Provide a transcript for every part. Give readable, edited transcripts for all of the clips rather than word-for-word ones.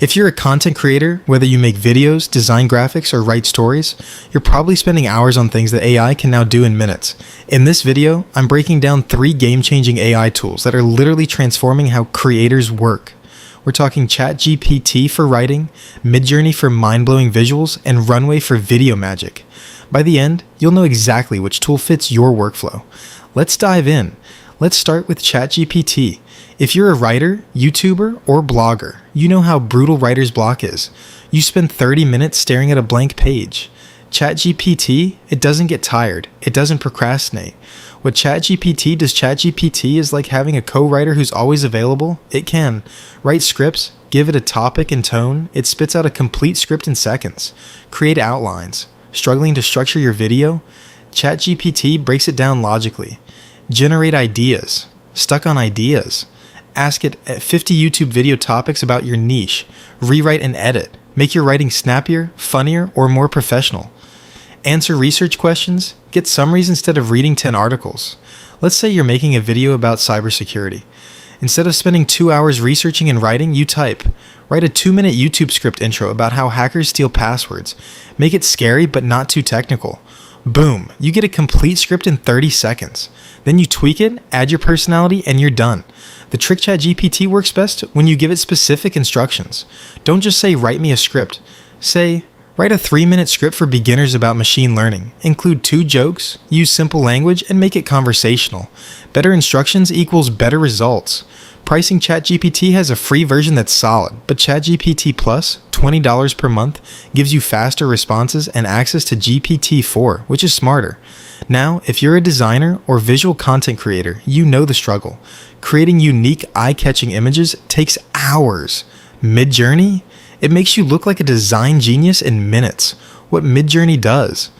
If you're a content creator, whether you make videos, design graphics, or write stories, you're probably spending hours on things that AI can now do in minutes. In this video, I'm breaking down 3 game-changing AI tools that are literally transforming how creators work. We're talking ChatGPT for writing, Midjourney for mind-blowing visuals, and Runway for video magic. By the end, you'll know exactly which tool fits your workflow. Let's dive in. Let's start with ChatGPT. If you're a writer, YouTuber, or blogger, you know how brutal writer's block is. You spend 30 minutes staring at a blank page. ChatGPT, it doesn't get tired. It doesn't procrastinate. What ChatGPT is like having a co-writer who's always available. It can write scripts, give it a topic and tone. It spits out a complete script in seconds. Create outlines. Struggling to structure your video? ChatGPT breaks it down logically. Generate ideas. Stuck on ideas? Ask it 50 YouTube video topics about your niche. Rewrite and edit. Make your writing snappier, funnier, or more professional. Answer research questions. Get summaries instead of reading 10 articles. Let's say you're making a video about cybersecurity. Instead of spending 2 hours researching and writing, you type. Write a 2-minute YouTube script intro about how hackers steal passwords. Make it scary but not too technical. Boom, you get a complete script in 30 seconds. Then you tweak it, add your personality, and you're done. The trick ChatGPT works best when you give it specific instructions. Don't just say, write me a script. Say, write a 3-minute script for beginners about machine learning. Include 2 jokes, use simple language, and make it conversational. Better instructions equals better results. Pricing ChatGPT has a free version that's solid, but ChatGPT Plus, $20 per month, gives you faster responses and access to GPT-4, which is smarter. Now, if you're a designer or visual content creator, you know the struggle. Creating unique, eye-catching images takes hours. Midjourney? It makes you look like a design genius in minutes. What Midjourney does.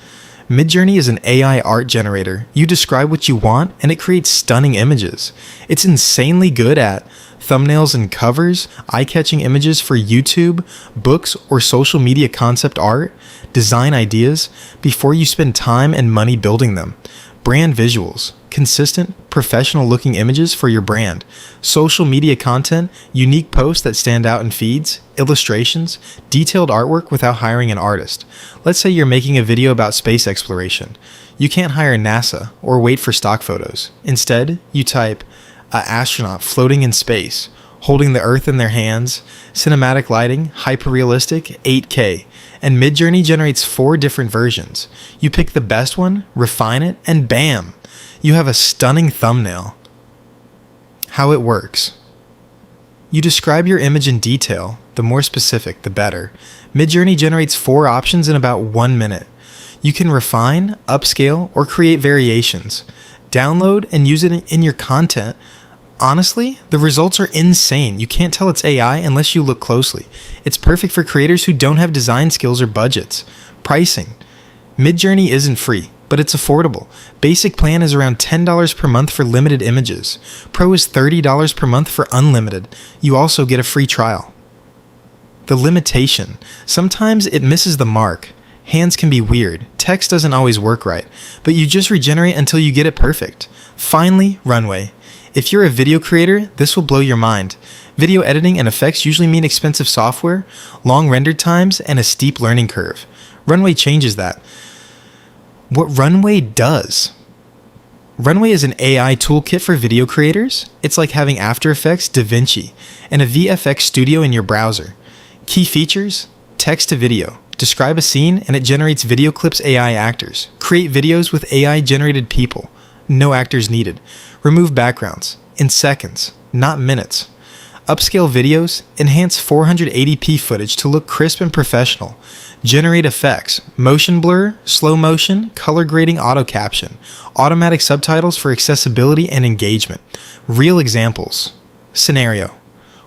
Midjourney is an AI art generator. You describe what you want, and it creates stunning images. It's insanely good at thumbnails and covers, eye-catching images for YouTube, books, or social media concept art, design ideas, before you spend time and money building them. Brand visuals, consistent, professional-looking images for your brand. Social media content, unique posts that stand out in feeds, illustrations, detailed artwork without hiring an artist. Let's say you're making a video about space exploration. You can't hire NASA or wait for stock photos. Instead, you type, "an astronaut floating in space, holding the Earth in their hands, cinematic lighting, hyper-realistic, 8K, and Midjourney generates 4 different versions. You pick the best one, refine it, and bam! You have a stunning thumbnail. How it works. You describe your image in detail. The more specific, the better. Midjourney generates 4 options in about 1 minute. You can refine, upscale, or create variations. Download and use it in your content. Honestly, the results are insane. You can't tell it's AI unless you look closely. It's perfect for creators who don't have design skills or budgets. Pricing. Midjourney isn't free, but it's affordable. Basic plan is around $10 per month for limited images. Pro is $30 per month for unlimited. You also get a free trial. The limitation. Sometimes it misses the mark. Hands can be weird. Text doesn't always work right, but you just regenerate until you get it perfect. Finally, Runway. If you're a video creator, this will blow your mind. Video editing and effects usually mean expensive software, long render times, and a steep learning curve. Runway changes that. What Runway does. Runway is an AI toolkit for video creators. It's like having After Effects, DaVinci, and a VFX studio in your browser. Key features: text to video. Describe a scene and it generates video clips AI actors. Create videos with AI generated people. No actors needed. Remove backgrounds. In seconds, not minutes. Upscale videos. Enhance 480p footage to look crisp and professional. Generate effects. Motion blur, slow motion, color grading, auto caption. Automatic subtitles for accessibility and engagement. Real examples. Scenario.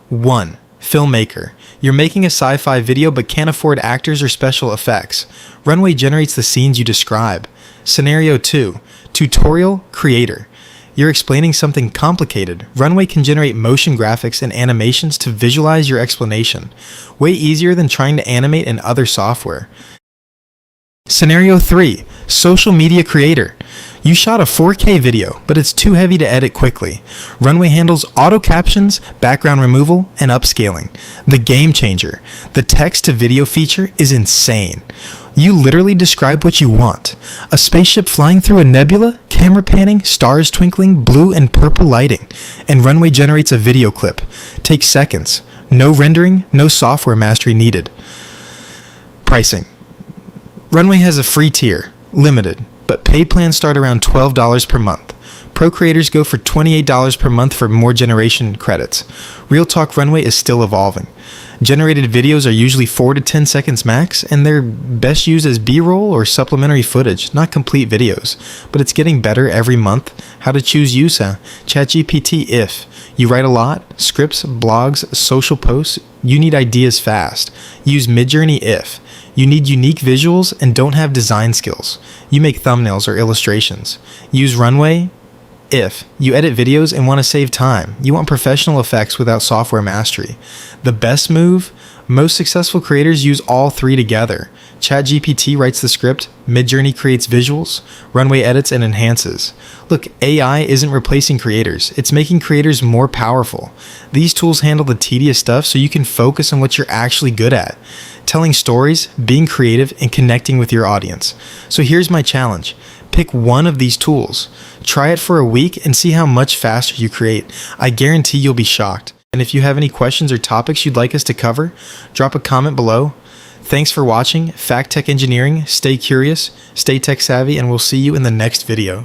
1. Filmmaker. You're making a sci-fi video but can't afford actors or special effects. Runway generates the scenes you describe. Scenario 2. Tutorial creator. You're explaining something complicated. Runway can generate motion graphics and animations to visualize your explanation. Way easier than trying to animate in other software. Scenario 3. Social media creator. You shot a 4K video, but it's too heavy to edit quickly. Runway handles auto captions, background removal, and upscaling. The game changer. The text to video feature is insane. You literally describe what you want. A spaceship flying through a nebula, camera panning, stars twinkling, blue and purple lighting, and Runway generates a video clip. Takes seconds. No rendering, no software mastery needed. Pricing. Runway has a free tier, limited, but paid plans start around $12 per month. Pro creators go for $28 per month for more generation credits. Real Talk Runway is still evolving. Generated videos are usually 4 to 10 seconds max, and they're best used as B-roll or supplementary footage, not complete videos. But it's getting better every month. How to choose use ChatGPT if you write a lot, scripts, blogs, social posts, you need ideas fast. Use Midjourney if you need unique visuals and don't have design skills. You make thumbnails or illustrations. Use Runway if you edit videos and want to save time. You want professional effects without software mastery. The best move? Most successful creators use all three together. ChatGPT writes the script, Midjourney creates visuals, Runway edits and enhances. Look, AI isn't replacing creators, it's making creators more powerful. These tools handle the tedious stuff so you can focus on what you're actually good at. Telling stories, being creative, and connecting with your audience. So here's my challenge. Pick one of these tools. Try it for a week and see how much faster you create. I guarantee you'll be shocked. And if you have any questions or topics you'd like us to cover, drop a comment below. Thanks for watching Fact Tech Engineering. Stay curious, stay tech savvy, and we'll see you in the next video.